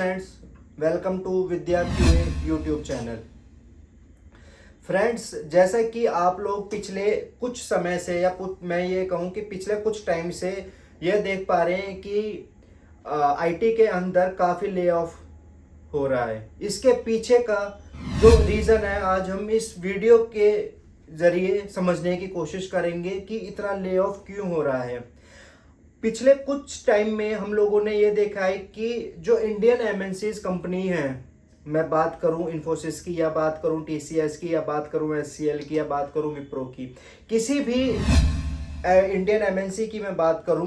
Friends, welcome to Vidya QA YouTube channel. Friends, जैसा कि आप लोग पिछले कुछ समय से मैं ये कहूँ कि पिछले कुछ टाइम से ये देख पा रहे हैं कि आईटी के अंदर काफ़ी ले ऑफ हो रहा है। इसके पीछे का जो रीज़न है आज हम इस वीडियो के ज़रिए समझने की कोशिश करेंगे कि इतना ले ऑफ क्यों हो रहा है। पिछले कुछ टाइम में हम लोगों ने ये देखा है कि जो इंडियन एमएनसीज कंपनी हैं, मैं बात करूं इन्फोसिस की या बात करूं टीसीएस की या बात करूं एचसीएल की या बात करूं विप्रो की, किसी भी इंडियन एमएनसी की मैं बात करूं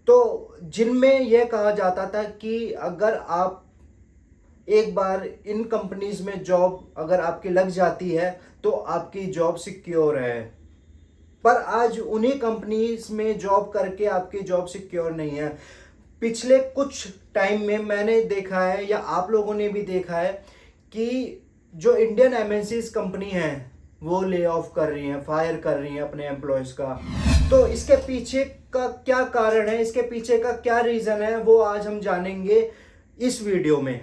तो जिनमें यह कहा जाता था कि अगर आप एक बार इन कंपनीज में जॉब अगर आपकी लग जाती है तो आपकी जॉब सिक्योर है। पर आज उन्हीं कंपनीज में जॉब करके आपकी जॉब सिक्योर नहीं है। पिछले कुछ टाइम में मैंने देखा है या आप लोगों ने भी देखा है कि जो इंडियन एमएनसीज कंपनी हैं वो ले ऑफ कर रही हैं, फायर कर रही हैं अपने एम्प्लॉयज़ का। तो इसके पीछे का क्या कारण है, इसके पीछे का क्या रीज़न है, वो आज हम जानेंगे इस वीडियो में।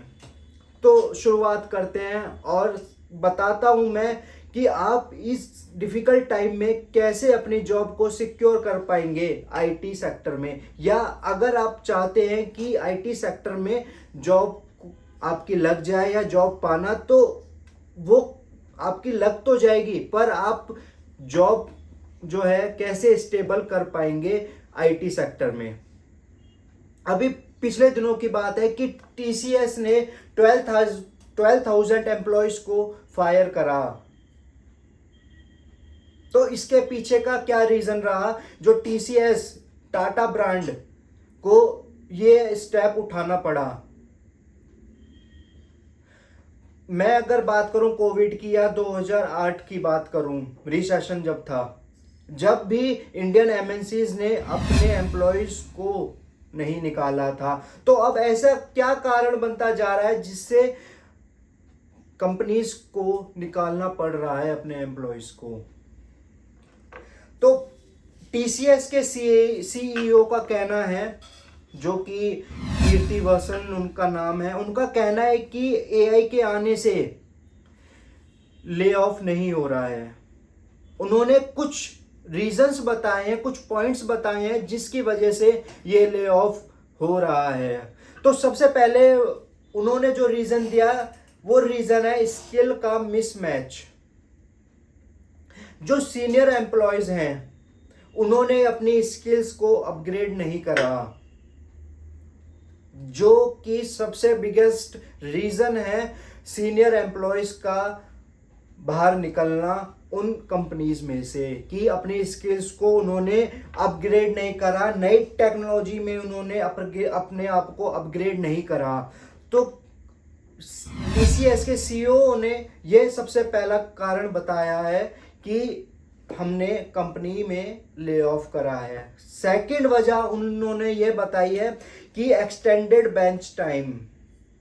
तो शुरुआत करते हैं और बताता हूं मैं कि आप इस डिफ़िकल्ट टाइम में कैसे अपनी जॉब को सिक्योर कर पाएंगे आईटी सेक्टर में, या अगर आप चाहते हैं कि आईटी सेक्टर में जॉब आपकी लग जाए या जॉब पाना, तो वो आपकी लग तो जाएगी पर आप जॉब जो है कैसे स्टेबल कर पाएंगे आईटी सेक्टर में। अभी पिछले दिनों की बात है कि टीसीएस ने 12,000 एम्प्लॉयज को फायर करा। तो इसके पीछे का क्या रीजन रहा जो टीसीएस टाटा ब्रांड को ये स्टेप उठाना पड़ा। मैं अगर बात करूं कोविड की या 2008 की बात करूं, रिसेशन जब था, जब भी इंडियन एमएनसीज ने अपने एम्प्लॉयज को नहीं निकाला था, तो अब ऐसा क्या कारण बनता जा रहा है जिससे कंपनीज को निकालना पड़ रहा है अपने एम्प्लॉयज को। तो टीसीएस के सीईओ का कहना है, जो कि कीर्ति वर्सन उनका नाम है, उनका कहना है कि एआई के आने से ले ऑफ नहीं हो रहा है। उन्होंने कुछ रीजंस बताए हैं, कुछ पॉइंट्स बताए हैं जिसकी वजह से ये ले ऑफ हो रहा है। तो सबसे पहले उन्होंने जो रीजन दिया वो रीजन है स्किल का मिसमैच। जो सीनियर एम्प्लॉयज हैं उन्होंने अपनी स्किल्स को अपग्रेड नहीं करा, जो कि सबसे बिगेस्ट रीजन है सीनियर एम्प्लॉयज का बाहर निकलना उन कंपनीज में से, कि अपनी स्किल्स को उन्होंने अपग्रेड नहीं करा, नई टेक्नोलॉजी में उन्होंने अपने आप को अपग्रेड नहीं करा। तो टीसीएस के सीईओ ने यह सबसे पहला कारण बताया है कि हमने कंपनी में ले ऑफ करा है। सेकंड वजह उन्होंने ये बताई है कि एक्सटेंडेड बेंच टाइम,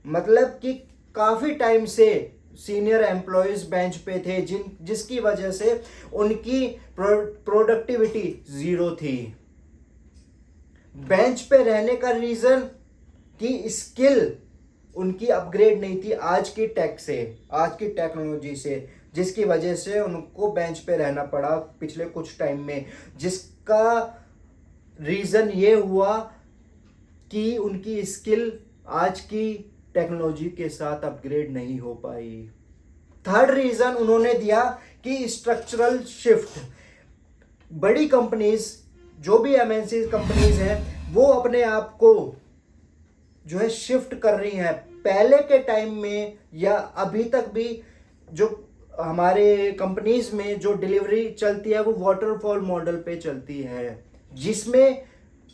मतलब कि काफ़ी टाइम से सीनियर एम्प्लॉयज बेंच पे थे जिसकी वजह से उनकी प्रोडक्टिविटी ज़ीरो थी। बेंच पे रहने का रीज़न कि स्किल उनकी अपग्रेड नहीं थी आज की टेक्नोलॉजी से, जिसकी वजह से उनको बेंच पे रहना पड़ा पिछले कुछ टाइम में, जिसका रीज़न ये हुआ कि उनकी स्किल आज की टेक्नोलॉजी के साथ अपग्रेड नहीं हो पाई। थर्ड रीज़न उन्होंने दिया कि स्ट्रक्चरल शिफ्ट। बड़ी कंपनीज, जो भी एमएनसी कंपनीज हैं, वो अपने आप को जो है शिफ्ट कर रही हैं। पहले के टाइम में या अभी तक भी जो हमारे कंपनीज में जो डिलीवरी चलती है वो वाटरफॉल मॉडल पे चलती है, जिसमें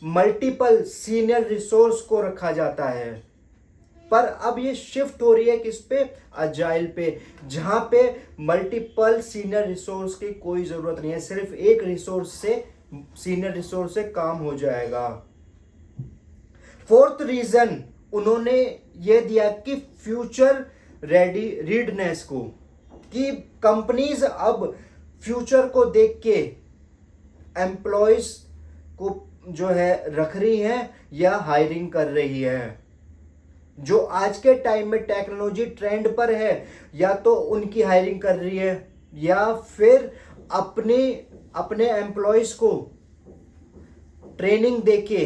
मल्टीपल सीनियर रिसोर्स को रखा जाता है। पर अब ये शिफ्ट हो रही है किस पे, अजाइल पे, जहां पे मल्टीपल सीनियर रिसोर्स की कोई ज़रूरत नहीं है, सिर्फ एक रिसोर्स से, सीनियर रिसोर्स से काम हो जाएगा। फोर्थ रीजन उन्होंने ये दिया कि फ्यूचर रीडनेस को, कि कंपनीज अब फ्यूचर को देख के एम्प्लॉयज को जो है रख रही हैं या हायरिंग कर रही है। जो आज के टाइम में टेक्नोलॉजी ट्रेंड पर है, या तो उनकी हायरिंग कर रही है या फिर अपने अपने एम्प्लॉयज को ट्रेनिंग देके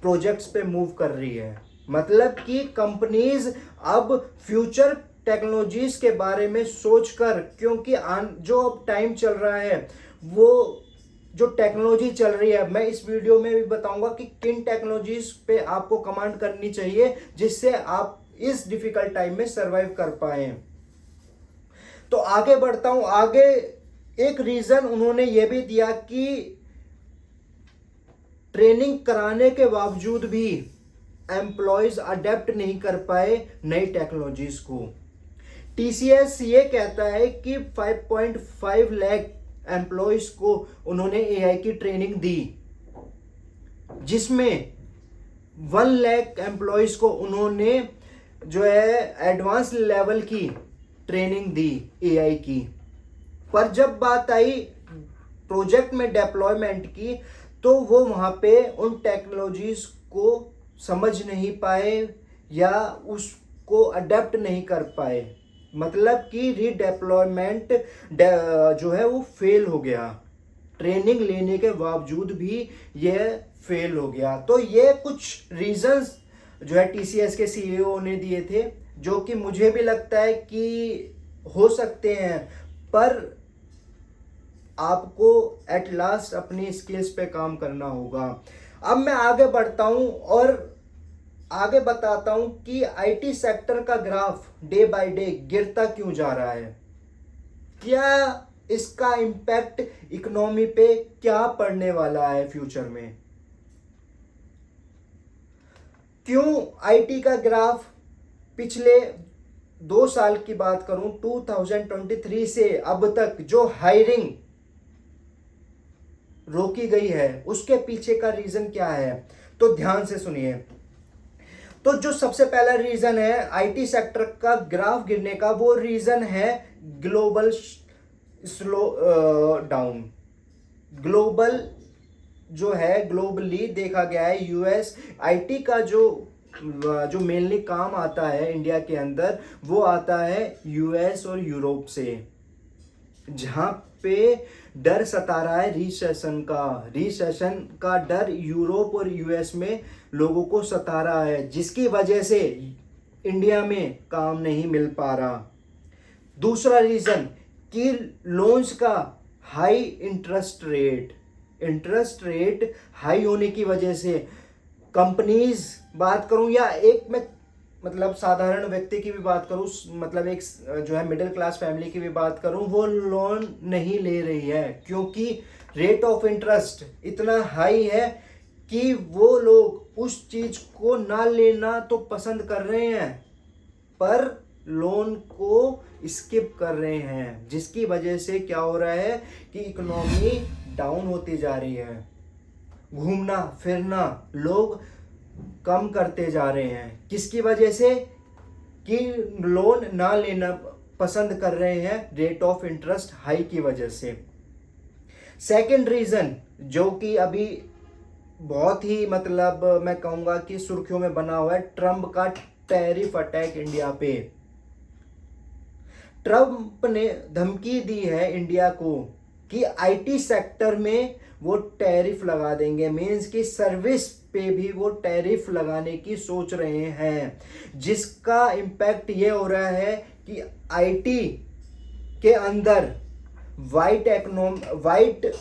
प्रोजेक्ट्स पे मूव कर रही है। मतलब कि कंपनीज अब फ्यूचर टेक्नोलॉजीज के बारे में सोचकर, क्योंकि जो अब टाइम चल रहा है, वो जो टेक्नोलॉजी चल रही है, मैं इस वीडियो में भी बताऊंगा कि किन टेक्नोलॉजीज पे आपको कमांड करनी चाहिए जिससे आप इस डिफिकल्ट टाइम में सरवाइव कर पाए। तो आगे बढ़ता हूं। आगे एक रीजन उन्होंने ये भी दिया कि ट्रेनिंग कराने के बावजूद भी एम्प्लॉयज अडेप्ट नहीं कर पाए नई टेक्नोलॉजीज को। टीसीएस ये कहता है कि 5.5 लाख एम्प्लॉयज को उन्होंने एआई की ट्रेनिंग दी, जिसमें 1 लाख एम्प्लॉयज को उन्होंने जो है एडवांस लेवल की ट्रेनिंग दी एआई की। पर जब बात आई प्रोजेक्ट में डेप्लॉयमेंट की, तो वो वहां पे उन टेक्नोलॉजीज को समझ नहीं पाए या उसको अडेप्ट नहीं कर पाए। मतलब कि रीडेप्लॉयमेंट जो है वो फेल हो गया, ट्रेनिंग लेने के बावजूद भी यह फेल हो गया। तो ये कुछ रीजंस जो है टीसीएस के सीईओ ने दिए थे, जो कि मुझे भी लगता है कि हो सकते हैं, पर आपको एट लास्ट अपनी स्किल्स पे काम करना होगा। अब मैं आगे बढ़ता हूं और आगे बताता हूं कि आईटी सेक्टर का ग्राफ डे बाय डे गिरता क्यों जा रहा है, क्या इसका इम्पैक्ट इकोनॉमी पे क्या पड़ने वाला है फ्यूचर में। क्यों आईटी का ग्राफ पिछले 2 साल की बात करूं, 2023 से अब तक जो हायरिंग रोकी गई है, उसके पीछे का रीजन क्या है, तो ध्यान से सुनिए। तो जो सबसे पहला रीजन है आईटी सेक्टर का ग्राफ गिरने का, वो रीजन है ग्लोबल स्लो डाउन। ग्लोबल जो है, ग्लोबली देखा गया है, यूएस आईटी का जो मेनली काम आता है इंडिया के अंदर, वो आता है यूएस और यूरोप से, जहां पे डर सता रहा है रिसेशन का डर यूरोप और यूएस में लोगों को सता रहा है, जिसकी वजह से इंडिया में काम नहीं मिल पा रहा। दूसरा रीजन कि लोन्स का हाई इंटरेस्ट रेट हाई होने की वजह से कंपनीज, बात करूं या एक मैं मतलब साधारण व्यक्ति की भी बात करूं, मतलब एक जो है मिडिल क्लास फैमिली की भी बात करूं, वो लोन नहीं ले रही है, क्योंकि रेट ऑफ इंटरेस्ट इतना हाई है कि वो लोग उस चीज को ना लेना तो पसंद कर रहे हैं, पर लोन को स्किप कर रहे हैं, जिसकी वजह से क्या हो रहा है कि इकोनॉमी डाउन होती जा रही है। घूमना फिरना लोग कम करते जा रहे हैं, किसकी वजह से कि लोन ना लेना पसंद कर रहे हैं, रेट ऑफ इंटरेस्ट हाई की वजह से। सेकंड रीजन जो कि अभी बहुत ही मतलब मैं कहूंगा कि सुर्खियों में बना हुआ है, ट्रम्प का टैरिफ अटैक इंडिया पे। ट्रम्प ने धमकी दी है इंडिया को कि आईटी सेक्टर में वो टैरिफ लगा देंगे, मींस कि सर्विस पे भी वो टैरिफ लगाने की सोच रहे हैं, जिसका इम्पैक्ट ये हो रहा है कि आईटी के अंदर वाइट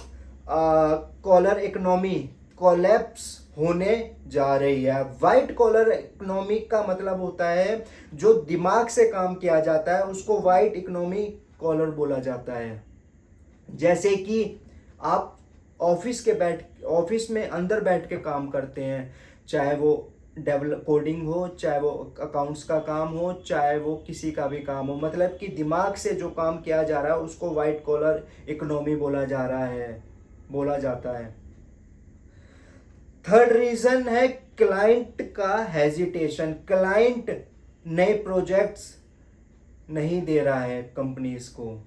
कॉलर इकोनॉमी कोलैप्स होने जा रही है। वाइट कॉलर इकोनॉमी का मतलब होता है जो दिमाग से काम किया जाता है, उसको वाइट इकोनॉमी कॉलर बोला जाता है। जैसे कि आप ऑफिस में अंदर बैठ के काम करते हैं, चाहे वो कोडिंग हो, चाहे वो अकाउंट्स का काम हो, चाहे वो किसी का भी काम हो, मतलब कि दिमाग से जो काम किया जा रहा है उसको वाइट कॉलर इकोनॉमी बोला जाता है। थर्ड रीजन है क्लाइंट का हेजिटेशन। क्लाइंट नए प्रोजेक्ट्स नहीं दे रहा है कंपनीज को।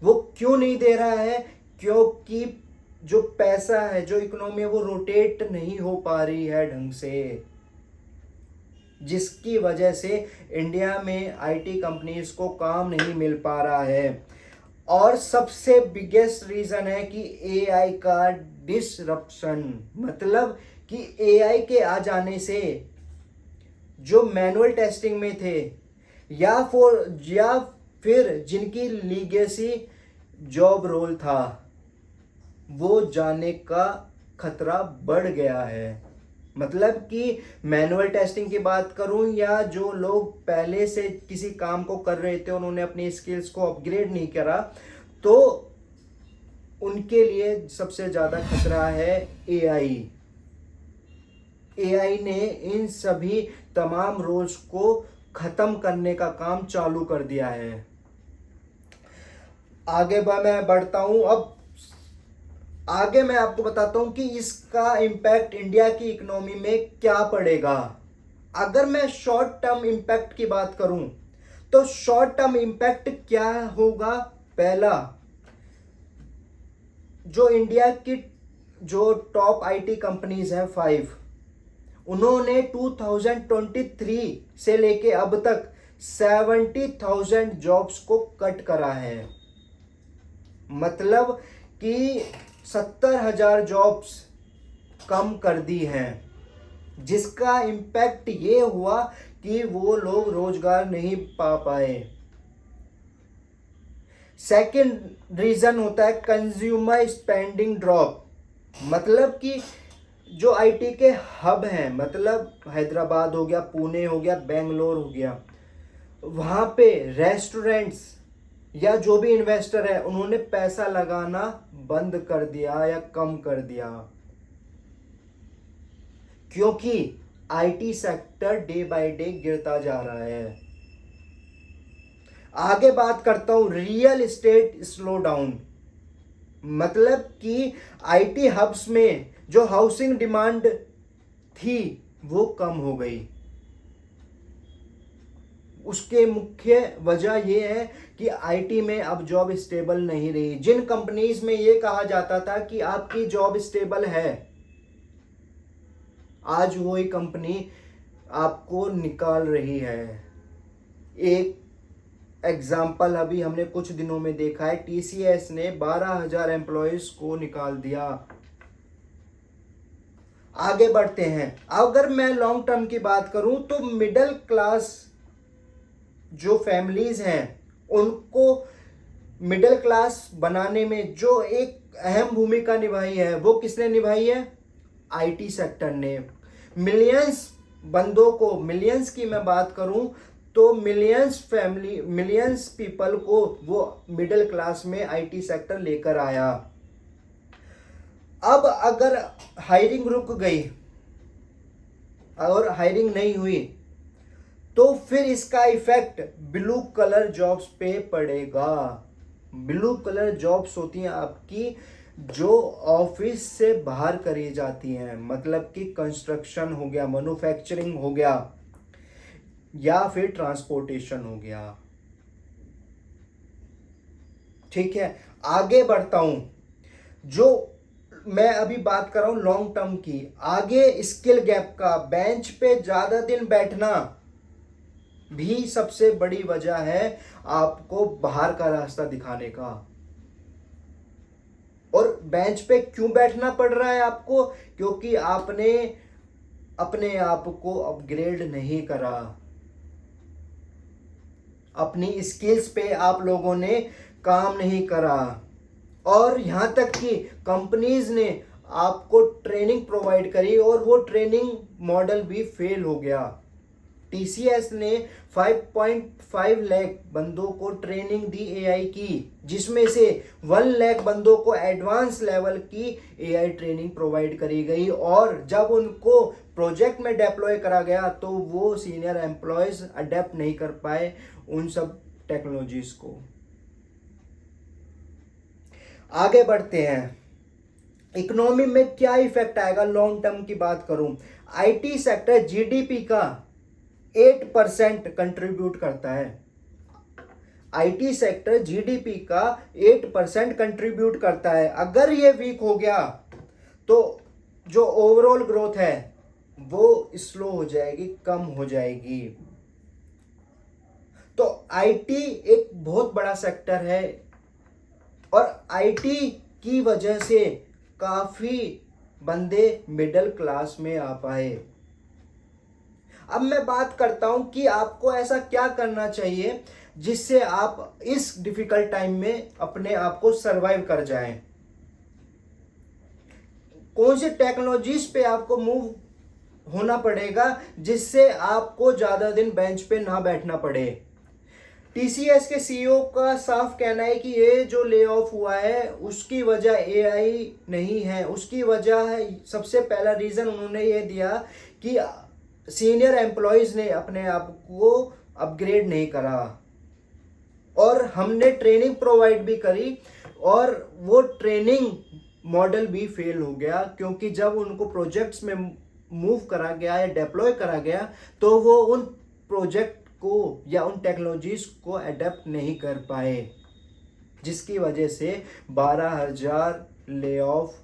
वो क्यों नहीं दे रहा है? क्योंकि जो पैसा है, जो इकोनॉमी है, वो रोटेट नहीं हो पा रही है ढंग से, जिसकी वजह से इंडिया में आईटी कंपनीज को काम नहीं मिल पा रहा है। और सबसे बिगेस्ट रीजन है कि एआई का डिसरप्शन, मतलब कि एआई के आ जाने से जो मैनुअल टेस्टिंग में थे या फिर जिनकी लीगेसी जॉब रोल था, वो जाने का खतरा बढ़ गया है। मतलब कि मैनुअल टेस्टिंग की बात करूं या जो लोग पहले से किसी काम को कर रहे थे, उन्होंने अपनी स्किल्स को अपग्रेड नहीं करा, तो उनके लिए सबसे ज़्यादा खतरा है एआई। एआई ने इन सभी तमाम रोल्स को ख़त्म करने का काम चालू कर दिया है। आगे मैं बढ़ता हूं। अब आगे मैं आपको बताता हूं कि इसका इम्पैक्ट इंडिया की इकोनॉमी में क्या पड़ेगा। अगर मैं शॉर्ट टर्म इम्पैक्ट की बात करूं तो शॉर्ट टर्म इम्पैक्ट क्या होगा। पहला, जो इंडिया की जो टॉप आईटी कंपनीज हैं 5, उन्होंने 2023 से लेके अब तक 70,000 जॉब्स को कट करा है। मतलब कि 70,000 जॉब्स कम कर दी हैं, जिसका इम्पैक्ट ये हुआ कि वो लोग रोजगार नहीं पा पाए। सेकंड रीजन होता है कंज्यूमर स्पेंडिंग ड्रॉप। मतलब कि जो आईटी के हब हैं, मतलब हैदराबाद हो गया, पुणे हो गया, बेंगलोर हो गया, वहाँ पे रेस्टोरेंट्स या जो भी इन्वेस्टर है, उन्होंने पैसा लगाना बंद कर दिया या कम कर दिया, क्योंकि IT sector day by day गिरता जा रहा है। आगे बात करता हूं रियल एस्टेट स्लो डाउन। मतलब कि आईटी हब्स में जो हाउसिंग डिमांड थी वो कम हो गई। उसके मुख्य वजह यह है कि आईटी में अब जॉब स्टेबल नहीं रही। जिन कंपनीज में यह कहा जाता था कि आपकी जॉब स्टेबल है, आज वही कंपनी आपको निकाल रही है। एक एग्जाम्पल अभी हमने कुछ दिनों में देखा है, टीसीएस ने 12,000 एम्प्लॉयज को निकाल दिया। आगे बढ़ते हैं। अगर मैं लॉन्ग टर्म की बात करूं तो मिडिल क्लास जो फैमिलीज हैं, उनको मिडिल क्लास बनाने में जो एक अहम भूमिका निभाई है, वो किसने निभाई है? आईटी सेक्टर ने। मिलियंस बंदों को, मिलियंस की मैं बात करूं तो मिलियंस पीपल को वो मिडिल क्लास में आईटी सेक्टर लेकर आया। अब अगर हायरिंग रुक गई और हायरिंग नहीं हुई तो फिर इसका इफेक्ट ब्लू कलर जॉब्स पे पड़ेगा। ब्लू कलर जॉब्स होती हैं आपकी जो ऑफिस से बाहर करी जाती हैं, मतलब कि कंस्ट्रक्शन हो गया, मैन्युफैक्चरिंग हो गया या फिर ट्रांसपोर्टेशन हो गया। ठीक है, आगे बढ़ता हूं। जो मैं अभी बात कर रहा हूं लॉन्ग टर्म की, आगे स्किल गैप का, बेंच पे ज्यादा दिन बैठना भी सबसे बड़ी वजह है आपको बाहर का रास्ता दिखाने का। और बेंच पे क्यों बैठना पड़ रहा है आपको? क्योंकि आपने अपने आप को अपग्रेड नहीं करा, अपनी स्किल्स पे आप लोगों ने काम नहीं करा, और यहां तक कि कंपनीज ने आपको ट्रेनिंग प्रोवाइड करी और वो ट्रेनिंग मॉडल भी फेल हो गया। टीसीएस ने 5.5 लाख बंदों को ट्रेनिंग दी एआई की, जिसमें से 1 लाख बंदों को एडवांस लेवल की एआई ट्रेनिंग प्रोवाइड करी गई, और जब उनको प्रोजेक्ट में डिप्लॉय करा गया तो वो सीनियर एम्प्लॉयज अडेप्ट नहीं कर पाए उन सब टेक्नोलॉजीज को। आगे बढ़ते हैं। इकोनॉमी में क्या इफेक्ट आएगा लॉन्ग टर्म की बात करूं, आईटी सेक्टर जीडीपी का 8% कंट्रीब्यूट करता है। आईटी सेक्टर जीडीपी का 8% कंट्रीब्यूट करता है। अगर ये वीक हो गया तो जो ओवरऑल ग्रोथ है वो स्लो हो जाएगी, कम हो जाएगी। तो आईटी एक बहुत बड़ा सेक्टर है और आईटी की वजह से काफी बंदे मिडिल क्लास में आ पाए। अब मैं बात करता हूं कि आपको ऐसा क्या करना चाहिए जिससे आप इस डिफिकल्ट टाइम में अपने आप को सरवाइव कर जाएं। कौन सी टेक्नोलॉजीज पे आपको मूव होना पड़ेगा जिससे आपको ज्यादा दिन बेंच पे ना बैठना पड़े। टीसीएस के सीईओ का साफ कहना है कि ये जो ले ऑफ हुआ है उसकी वजह एआई नहीं है, उसकी वजह है, सबसे पहला रीजन उन्होंने ये दिया कि सीनियर एम्प्लॉयज ने अपने आप को अपग्रेड नहीं करा और हमने ट्रेनिंग प्रोवाइड भी करी और वो ट्रेनिंग मॉडल भी फेल हो गया, क्योंकि जब उनको प्रोजेक्ट्स में मूव करा गया या डिप्लॉय करा गया तो वो उन प्रोजेक्ट को या उन टेक्नोलॉजीज को अडेप्ट नहीं कर पाए, जिसकी वजह से 12,000 ले ऑफ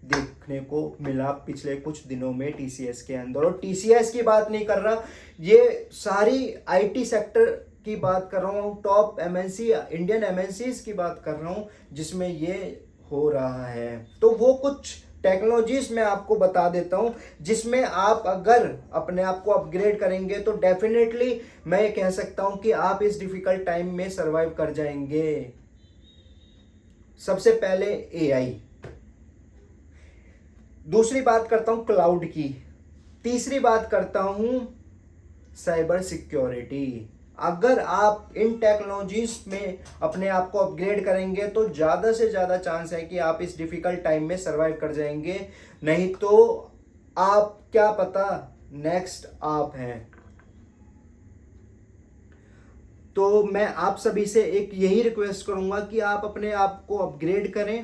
देखने को मिला पिछले कुछ दिनों में टीसीएस के अंदर। और टीसीएस की बात नहीं कर रहा, ये सारी आईटी सेक्टर की बात कर रहा हूँ, टॉप एमएनसी इंडियन एमएनसीज की बात कर रहा हूँ जिसमें ये हो रहा है। तो वो कुछ टेक्नोलॉजीज मैं आपको बता देता हूं जिसमें आप अगर अपने आप को अपग्रेड करेंगे तो डेफिनेटली मैं ये कह सकता हूं कि आप इस डिफिकल्ट टाइम में सरवाइव कर जाएंगे। सबसे पहले एआई, दूसरी बात करता हूं क्लाउड की, तीसरी बात करता हूं साइबर सिक्योरिटी। अगर आप इन टेक्नोलॉजीज में अपने आप को अपग्रेड करेंगे तो ज़्यादा से ज़्यादा चांस है कि आप इस डिफ़िकल्ट टाइम में सरवाइव कर जाएंगे, नहीं तो आप क्या पता नेक्स्ट आप हैं। तो मैं आप सभी से एक यही रिक्वेस्ट करूंगा कि आप अपने आप को अपग्रेड करें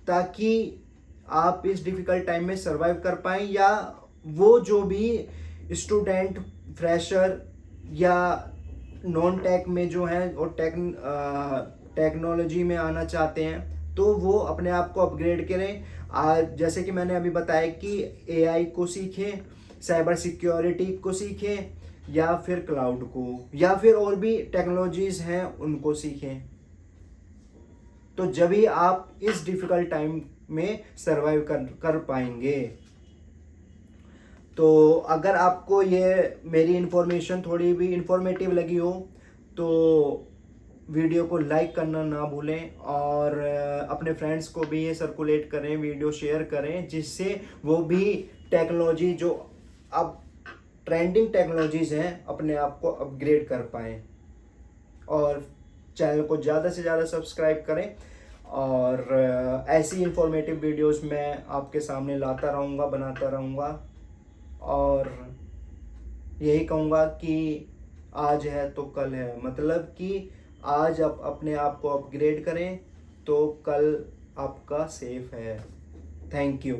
ताकि आप इस डिफ़िकल्ट टाइम में सरवाइव कर पाएँ, या वो जो भी स्टूडेंट फ्रेशर या नॉन टेक में जो हैं और टेक्नोलॉजी में आना चाहते हैं तो वो अपने आप को अपग्रेड करें। जैसे कि मैंने अभी बताया कि एआई को सीखें, साइबर सिक्योरिटी को सीखें, या फिर क्लाउड को, या फिर और भी टेक्नोलॉजीज हैं उनको सीखें। तो जब ही आप इस डिफिकल्ट टाइम में सरवाइव कर पाएंगे। तो अगर आपको ये मेरी इन्फॉर्मेशन थोड़ी भी इन्फॉर्मेटिव लगी हो तो वीडियो को लाइक करना ना भूलें और अपने फ्रेंड्स को भी ये सर्कुलेट करें, वीडियो शेयर करें, जिससे वो भी टेक्नोलॉजी जो अब ट्रेंडिंग टेक्नोलॉजीज हैं अपने आप को अपग्रेड कर पाएँ। और चैनल को ज़्यादा से ज़्यादा सब्सक्राइब करें और ऐसी इंफॉर्मेटिव वीडियोस मैं आपके सामने लाता रहूँगा, बनाता रहूँगा। और यही कहूँगा कि आज है तो कल है, मतलब कि आज आप अपने आप को अपग्रेड करें तो कल आपका सेफ है। Thank you.